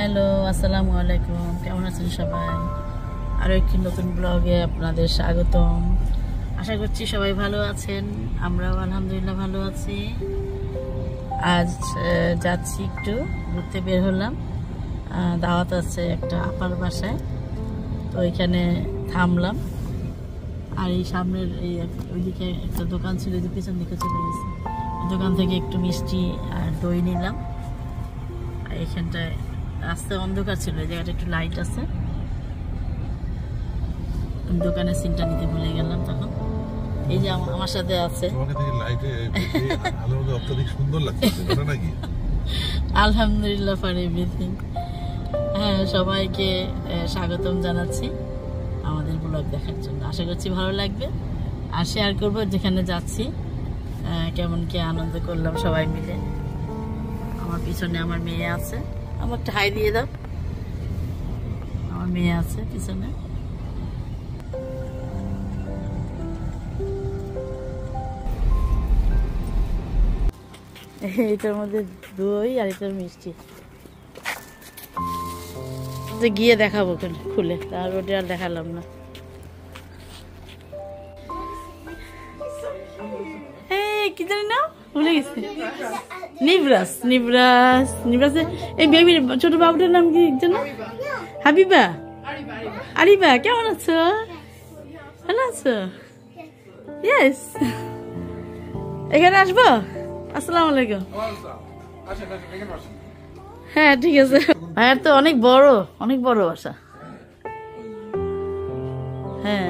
Hello, আসসালামু আলাইকুম। কেমন আছেন সবাই? আরও একটি নতুন ব্লগে আপনাদের স্বাগতম। আশা করছি সবাই ভালো আছেন। আমরাও আলহামদুলিল্লাহ ভালো আছি। আজ যাচ্ছি, একটু ঘুরতে বের হলাম। দাওয়াত আছে একটা আপার বাসায়, তো ওইখানে থামলাম। আর এই সামনের ওইদিকে একটা দোকান ছিল, যে পিছন দিকে চলে গেছে, দোকান থেকে একটু মিষ্টি আর দই নিলাম। আর এখানটায় রাস্তা অন্ধকার ছিল, এই জায়গাটা একটু লাইট আছে। দোকানের সিনটা নিতে ভুলে গেলাম তখন। এই যে আমার সাথে আছে, আলহামদুলিল্লাহ ফর এভরিথিং। হ্যাঁ, সবাইকে স্বাগতম জানাচ্ছি আমাদের ব্লগ দেখার জন্য। আশা করছি ভালো লাগবে, আর শেয়ার করবো যেখানে যাচ্ছি কেমন কি আনন্দ করলাম সবাই মিলে। আমার পিছনে আমার মেয়ে আছে, আমার একটা হাই দিয়ে দাও। আমার মেয়ে আছে পিছনে। এটার মধ্যে দই আর এটার মিষ্টি গিয়ে দেখাবো খুলে, তার ওটা আর দেখালাম না। কি জানি না, ভুলে গেছি। নিবরাস নিবরাস নিবরাসে এই বেবির ছোট বাবুটার নাম কি জানো? হাবিবা। আরিবা, কেমন আছো? ভালো আছো? ইয়েস। এখানে আসবো? আসসালামু আলাইকুম। হ্যাঁ, ঠিক আছে। ভাইয়ার তো অনেক বড় বাসা। হ্যাঁ,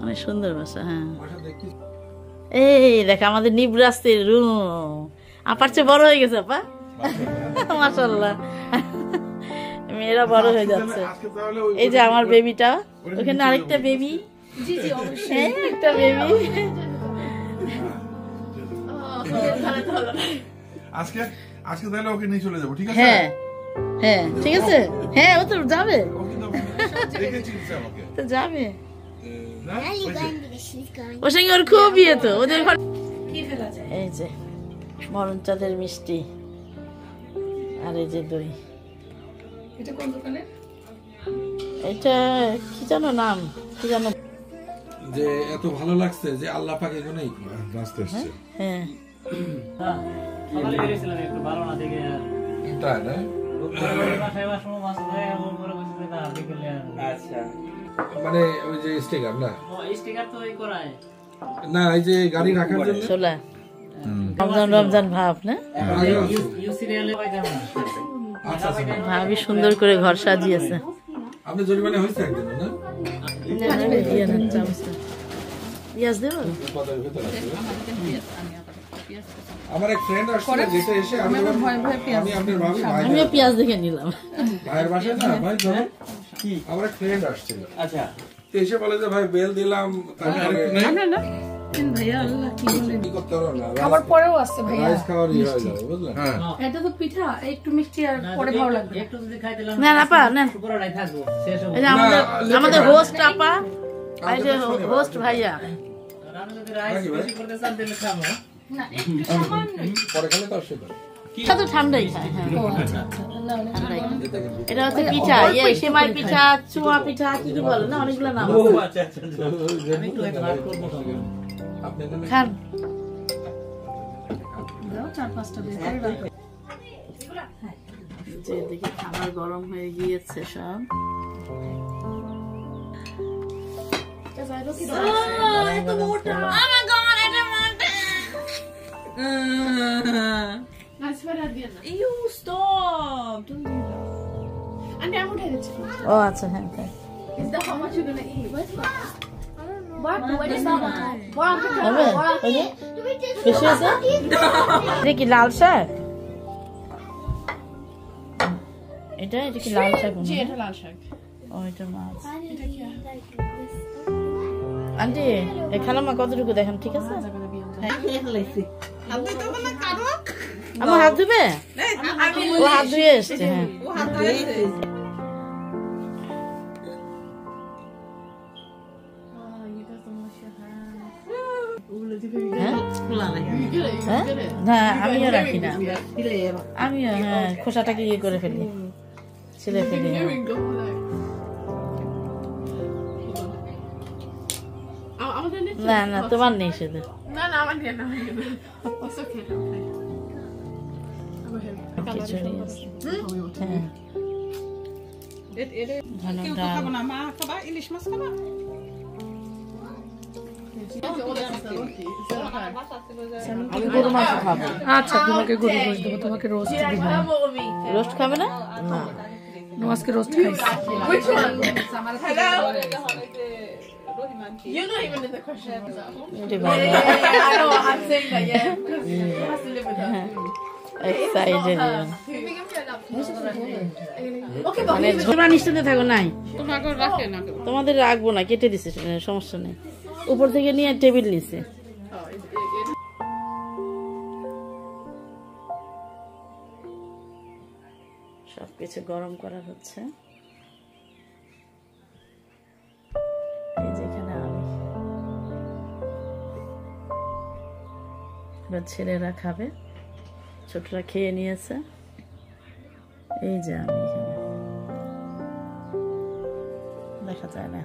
অনেক সুন্দর বাসা। হ্যাঁ, এই দেখ আমাদের নিবরাসের রুম। আপার চেয়ে বড় হয়ে গেছে আপা, মাশাআল্লাহ। মেয়েরা বড় হয়ে যাচ্ছে। এই যে আমার বেবিটা, ওখানে আরেকটা বেবি। একটা বেবি। আজকে তাহলে ওকে নিয়ে চলে যাবো, ঠিক আছে? হ্যাঁ হ্যাঁ, ঠিক আছে। হ্যাঁ, ও তো যাবে, তো যাবে। ওর সঙ্গে ওর খুব ইয়ে তো, ওদের ঘর। এই যে মরণ চাঁদের মিষ্টি আর এই যে দই। এটা কি জানো নাম, কি জানো? যে এত ভালো লাগছে যে আল্লাহ পাক এগুলোই রাস্তা আসছে। হ্যাঁ, তাই না? মানে ওই যে স্টিকার না, না এই যে গাড়ি রাখার জন্য ছোলা। রমজান ভাব না, ভাবি সুন্দর করে ঘর সাজিয়েছে। আপনি জরিমানা হয়েছে একদিন না? পেঁয়াজ দেবো। আমার এক ফ্রেন্ড আসছে, যেটা এসে আমি আপনার ভাবি আমিও পেঁয়াজ দেখে নিলাম। ভাইয়ের বাসায় না, ভাই ধরো আমার এক ফ্রেন্ড আসছিল। আচ্ছা, তো এসে বলে যে ভাই বেল দিলাম, খাবার পরেও আসছে ভাইয়া, এটা তো পিঠা, একটু মিষ্টি আর পরে ভালো লাগবে। একটু যদি খাই দিলাম না আপা, না পুরোটাই থাকবো। আমাদের হোস্ট আপা, এই যে হোস্ট ভাইয়া। আমি যদি রাইস বেশি করতে চান তাহলে খাবো না, একটু সামান্য পরে খেলে তো সেটা এটা তো ঠান্ডাই খায়। হ্যাঁ, এটা হচ্ছে পিঠা, সেমাই পিঠা, চুয়া পিঠা, কি কি বলে না, অনেকগুলো নাম আছে। আমি একটু ভাগ করবো খান। যে দেখি খাবার গরম হয়ে গিয়েছে সব। ও আচ্ছা, হ্যাঁ হ্যাঁ। এটা কি লাল শাক? এটা কি লাল শাক? ও, এটা মাছ। আন্টি, খালাম্মা কতটুকু দেখেন, ঠিক আছে? আমার হাত ধুবে? ও হাত ধুয়ে এসছে। হ্যাঁ, হ্যাঁ, আমিও রাখি না, আমিও। হ্যাঁ, খোসাটাকে ইয়ে করে ফেলি। ছেলে ফেলে না না তোমার নেই শুধু খিচুড়ি আছে। হ্যাঁ ভালো ডাল আমি গরু মাংস খাবো। আচ্ছা তোমাকে গরু গোশত দেবো, তোমাকে রোস্ট দিব। রোস্ট খাবে না? না আজকে রোস্ট খাইছি। You're not even in the question. এটি ভালো I know, I'm saying that, yeah. He has to live with that. Excited Okay, but মানে তোমরা নিশ্চিন্তে থাকো নাই তোমাকে রাখে না। তোমাদের রাখবো না, কেটে দিছে, সমস্যা নেই। উপর থেকে নিয়ে টেবিল নিছে। সবকিছু গরম করা হচ্ছে। এই যেখানে আমি, এবার ছেলেরা খাবে, ছোটরা খেয়ে নিয়েছে। এই যে আমি এখানে, দেখা যায় না।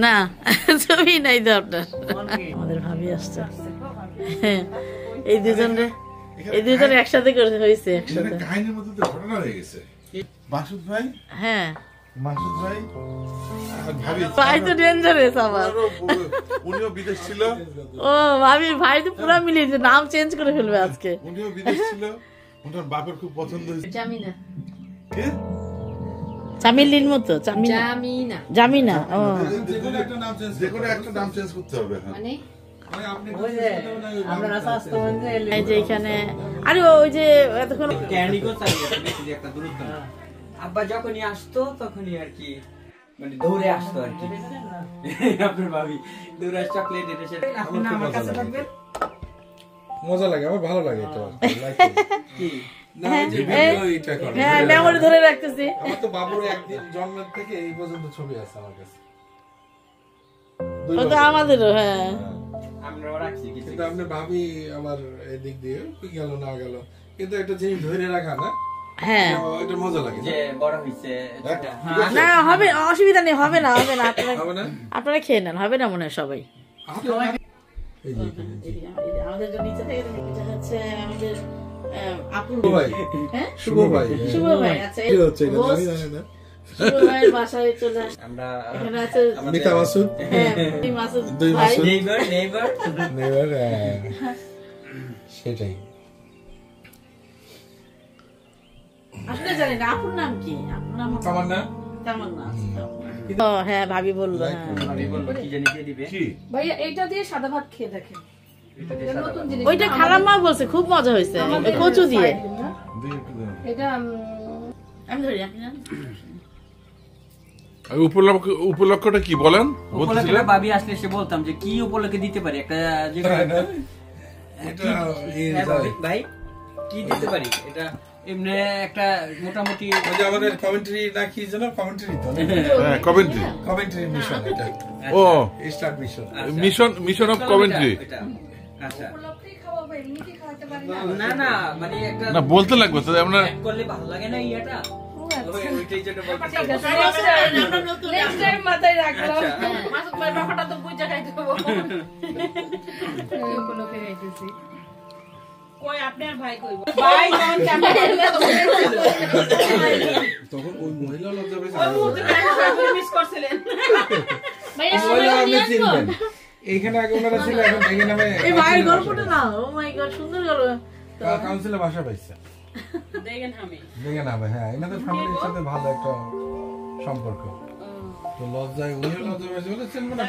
না ছবি নাই তো আপনার। আমাদের ভাবি আসছে, এই দুজন একসাথে করে হয়েছে একসাথে। কাহিনীর মধ্যে তো ঘটনা হয়ে গেছে। মাসুদ ভাই, হ্যাঁ মাসুদ ভাই ভাবি ভাই তো ডেঞ্জারাস আমার। উনিও বিদেশ ছিল, ও ভাবি ভাই তো পুরো মিলিয়ে নাম চেঞ্জ করে ফেলবে আজকে। উনিও বিদেশ ছিল, ওনার বাপের খুব পছন্দ হয়েছে। Jamina. কে? চামিলির মতো Jamina. জামিনা। ও যেকোনো একটা নাম চেঞ্জ করতে হবে। হ্যাঁ, মানে এই যে এখানে, আরে ওই যে এতক্ষণ আব্বা যখনই আসতো তখনই আর কি মানে দৌড়ে আসতো আর কি। আপনার ভাবি দৌড়ে চকলেট এসে আপনি না আমার কাছে থাকবেন, মজা লাগে, আমার ভালো লাগে এটা। কি হ্যাঁ মেমোরি ধরে রাখতেছি। আমার তো বাবুর একদিন জন্মের থেকে এই পর্যন্ত ছবি আছে আমার কাছে। ও তো আমাদেরও, হ্যাঁ আমরাও রাখছি কিছু। কিন্তু আপনি ভাবি আমার এদিক দিয়ে কি গেল না গেল, কিন্তু একটা জিনিস ধরে রাখা না, হ্যাঁ এটা মজা লাগে। যে বড় হইছে না হবে, অসুবিধা নেই, হবে না হবে না, হবে না? আপনারা খেয়ে নেন, হবে না মনে হয় সবাই। এই যে আমাদের জন্য নিচে থেকে এটা হচ্ছে আমাদের আপুর শুভ ভাই, হ্যাঁ শুভ ভাই, শুভ ভাই। আচ্ছা কি হচ্ছে এটা আমি জানি না। শুভ ভাইয়ের বাসায় চলে আসে। আমরা এখানে আছে মিতা মাসুদ, হ্যাঁ দুই মাসুদ দুই ভাই। মাসুদ। নেইবার নেভার, সেটাই। আসলে জানি না আপুর নাম কি, আপুর নাম তামান্না, তামান্না। ও হ্যাঁ ভাবি বললো, হ্যাঁ ভাবি বললো কি জানি দিয়ে দিবে। কি? ভাইয়া এইটা দিয়ে সাদা ভাত খেয়ে দেখেন, এটা দিয়ে সাদা নতুন ভাত। জিনিস। ওইটা খালাম্মা বলছে খুব মজা হয়েছে, ওই কচু দিয়ে। দিয়ে একটু দাও। এটা আমি ধরি, আপনি জানেন? আর উপলক্ষটা কি বলেন? উপলক্ষে ভাবি আসলে সে বলতাম যে কি উপলক্ষে দিতে পারি একটা যে এটা ভাই কি দিতে পারি, এটা এমনি একটা মোটামুটি ওই যে আমাদের কমেন্ট্রি না কি যেন, কমেন্ট্রি তো হ্যাঁ, কমেন্ট্রি। কমেন্ট্রি মিশন, এটা ও star mission. Mission of commentary. আচ্ছা না না মানে একটা না বলতে লাগবে তো, আমরা add করলে ভালো লাগে না ইয়েটা। ওইটাই যেটা বলতেছি। নেক্সট টাইম মাথায় রাখলাম। আচ্ছা মাসুদ ভাই ব্যাপারটা তো বুঝা খাইতে হবে। উপলক্ষে খাইতেছি। কই আপনার ভাই কইবো? ভাই কোন ক্যামেরা তখন ওই মহিলা লজ্জা পেয়েছে। ওই মুহূর্তে আপনি মিস করছিলেন। ভাইয়া মহিলা সবাই আপনি নিয়ে চিনবেন। এইখানে আগে ওনারা ছিল, এখন এখানে আমি এই ভাইয়ের গল্পটা না, ও মাই গড সুন্দর গল্প। কাউন্সিলে বাসা পাইছে। দেখেন আমি দেখে না ভাই, হ্যাঁ এনাদের ফ্যামিলির সাথে ভালো একটা সম্পর্ক। তো লজ্জায় উনিও লজ্জা পেয়েছে বলে চিনবো না।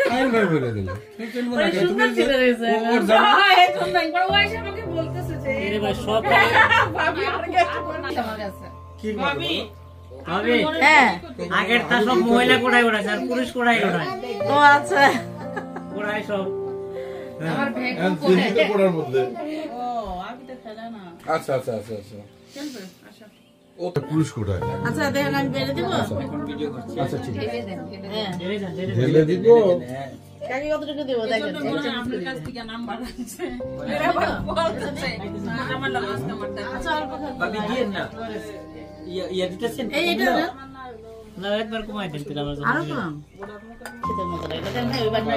ফাইন ভাই বলে দিল, তুমি চিনবো না কেন? তুমি সুন্দর ছিল রয়েছে। ওর জানো এই তো নাই বড় ভাই এসে আমাকে বলতেছে যে সব ভাবি আমাকে একটু বলে আমার কাছে। কি ভাবি? ভাবি হ্যাঁ আগের তা সব মহিলা কোড়াই কোড়াইছে আর পুরুষ কোড়াই কোড়াই ও আচ্ছা কোড়াই সব। আমার ভেগ এখন চিহ্নিত করার মধ্যে। ও আমি তো খেলা না। আচ্ছা আচ্ছা আচ্ছা আচ্ছা। চলবে আচ্ছা ও তো পুরুষ কোটায়। আচ্ছা দেখেন আমি বেড়ে দিব। ভিডিও করছি। আচ্ছা ঠিক আছে হ্যাঁ ঢেলে দিব। কাকি কতটুকু দেবো দেখেন। আপনার কাছ থেকে নাম্বার আছে আচ্ছা অল্প খান। ভাবি দিয়েন না। ইয়া দিতেছেন? এই এটা না না একবার কমাই দেন তাহলে আমার আরো কম খেতে মজা লাগে দেখেন ভাই ওই বাটি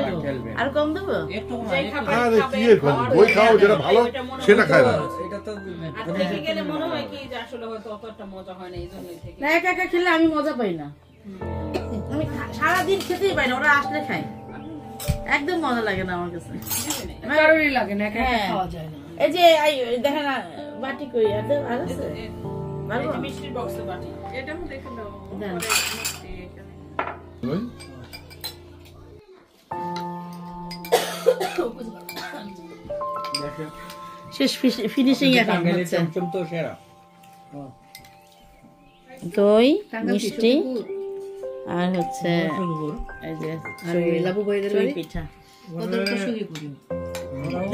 আর কম দেবো একটু কমাই আরে কি এর কম? বই খাও যেটা ভালো সেটা খায় না। এটা তো আর থেকে গেলে মনে হয় কি যে আসলে হয়তো অতটা মজা হয় না এই জন্যই থেকে না একা একা খেলে আমি মজা পাই না আমি সারাদিন খেতেই পাই না ওরা আসলে খাই একদম মজা লাগে না আমার কাছে কারোরই লাগে না একা একা হ্যাঁ। খাওয়া যায় না এই যে দেখেন না বাটি কই আর দেব আর আছে পারবো? মিষ্টির বক্সে বাটি এটা আমি দেখে দাও দেন। মিষ্টি এখানে ওই দেখেন শেষ ফিনিশিং এখন টাঙ্গাইলের হচ্ছে চমচম তো সেরা। দই মিষ্টি আর হচ্ছে এই যে লাবু ভাইদের চুই পিঠা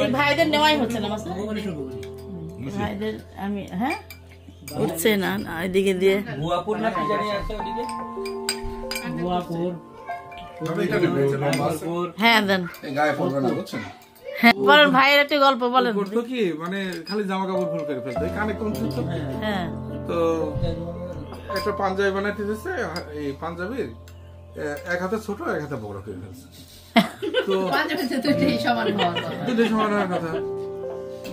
এই ভাইদের নেওয়াই হচ্ছে না মাসা ভাইদের আমি হ্যাঁ উঠছে না না, এদিকে দিয়ে ভুয়াপুর না কি জানি আছে ওদিকে? বুয়াপুর তবে এটা নেবে, এটা লম্বা আছে। ভুয়াপুর। হ্যাঁ দেন এই গায়ে পড়বে না বুঝছেন? হ্যাঁ বলেন ভাইয়ের একটা গল্প বলেন করতো কি মানে খালি জামা কাপড় ভুল করে ফেলতো, এই কানে কম শুনতো। হ্যাঁ তো একটা পাঞ্জাবি বানাইতে দিয়েছে, এই পাঞ্জাবির এক হাতে ছোট এক হাতে বড় করে ফেলছে। তো দুটোই সমান হওয়ার কথা।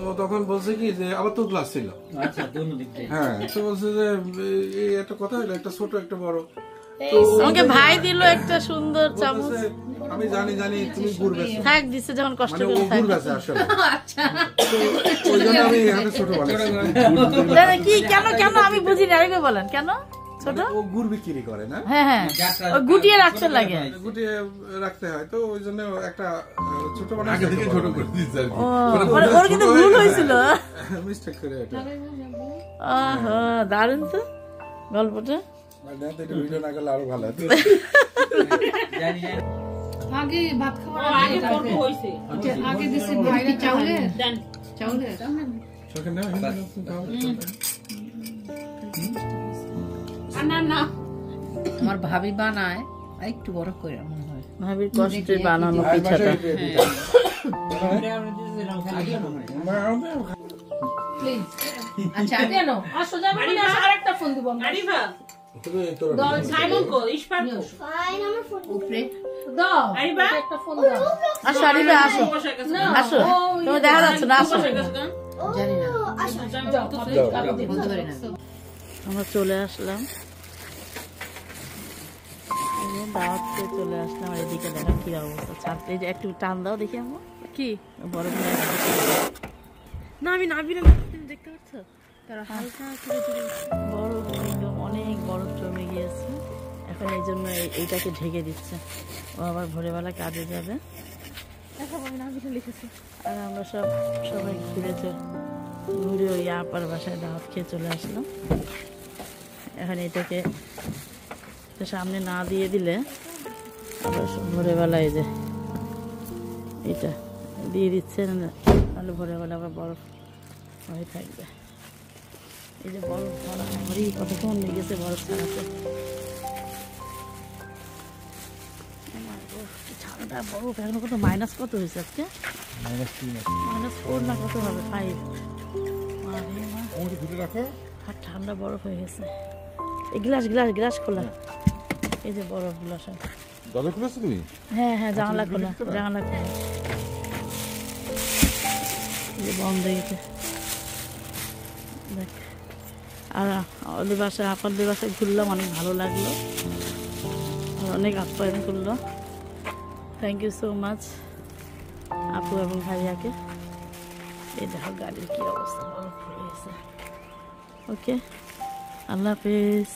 ও তখন বলছে কি যে আবার তো গ্লাস ছিল, আচ্ছা দোনো দিক থেকে। হ্যাঁ তো বলছে যে এই একটা কথা হলো, একটা ছোট একটা বড়। আমাকে ভাই দিল একটা সুন্দর চামচ বলতেছে, আমি জানি জানি তুমি গুড় বেছো, থাক দিচ্ছে যখন কষ্ট মানে ও করে থাক গুড় বেছে আসলে। তো ওই জন্য আমি হাতে ছোট বানাইছি। দাদা, কি কেন কেন আমি বুঝি না, আরেকবার বলেন কেন ছোট? ও গুড় বিক্রি করে না, হ্যাঁ হ্যাঁ ও গুটিয়ে রাখতে লাগে। গুটিয়ে রাখতে হয়, তো ওই জন্য একটা ছোট বানাইছি। আগে থেকে ছোট করে দিয়েছে আর কি, ও মানে ওর কিন্তু ভুল হয়েছিল। মিস্টেক করে এটা। আহা দারুণ তো গল্পটা। মানে এটা ভিডিও না করলে আরো ভালো হতো। জানি জানি। আগে ভাত খাওয়ার আগে পর্ব হইছে আগে দিছি ভাইরা চাউলে দেন চাউলে সকালে না না না আমার ভাবি বানায় একটু বড় করে মনে হয় ভাবির কষ্টে বানানো পিঠাটা। প্লিজ আচ্ছা আগে নাও আসো যাবে না আরেকটা ফোন দিব আরিফা সাইমন কো ইশফাক কো উপরে দাও আরিফা একটা ফোন দাও আসো আরিবা আসো আসো, তুমি দেখা যাচ্ছে না, আসো। জানি না বলতে পারি না আমরা চলে আসলাম, এই যে দাওয়াত খেয়ে চলে আসলাম। আর এদিকে দেখো কি অবস্থা, ছাড়তে এই যে একটু টান দাও দেখি আমার কি বড় না আমি নাবি না, তুমি দেখতে পাচ্ছ তারা হালকা করে বরফ একদম অনেক বরফ জমে গিয়েছে এখন, এই জন্য এইটাকে ঢেকে দিচ্ছে। ও আবার ভোরবেলা কাজে যাবে। আর আমরা সবাই ঘুরে ওই আপার বাসায় দাওয়াত খেয়ে চলে আসলাম। এখন এটাকে সামনে না দিয়ে দিলে আবার ভোরবেলায় যে এটা দিয়ে দিচ্ছে, নাহলে ভোরবেলা আবার বরফ হয়ে থাকবে। এই যে বরফ ধরা আমারই কতক্ষণ লেগেছে বরফ ছাড়াতে। ঠান্ডা বরফ এখন কত মাইনাস কত হয়েছে আজকে, -4 না কত হবে 5। আর ঠান্ডা বরফ হয়ে গেছে। এই গ্লাস খোলা, এই যে বরফ গুলো সব। দরজা খুলেছো তুমি? হ্যাঁ হ্যাঁ জানালা খোলা, জানালা খোলা, এই যে বন্ধ গেছে দেখ। আর ওদের বাসায় আপাদের বাসায় ঘুরলাম, অনেক ভালো লাগলো, আর অনেক আপ্যায়ন করলো। থ্যাংক ইউ সো মাচ আপু এবং ভাইয়াকে। এই দেখো গাড়ির কি অবস্থা, বরফ হয়ে গেছে। ওকে, আল্লাহ হাফিজ।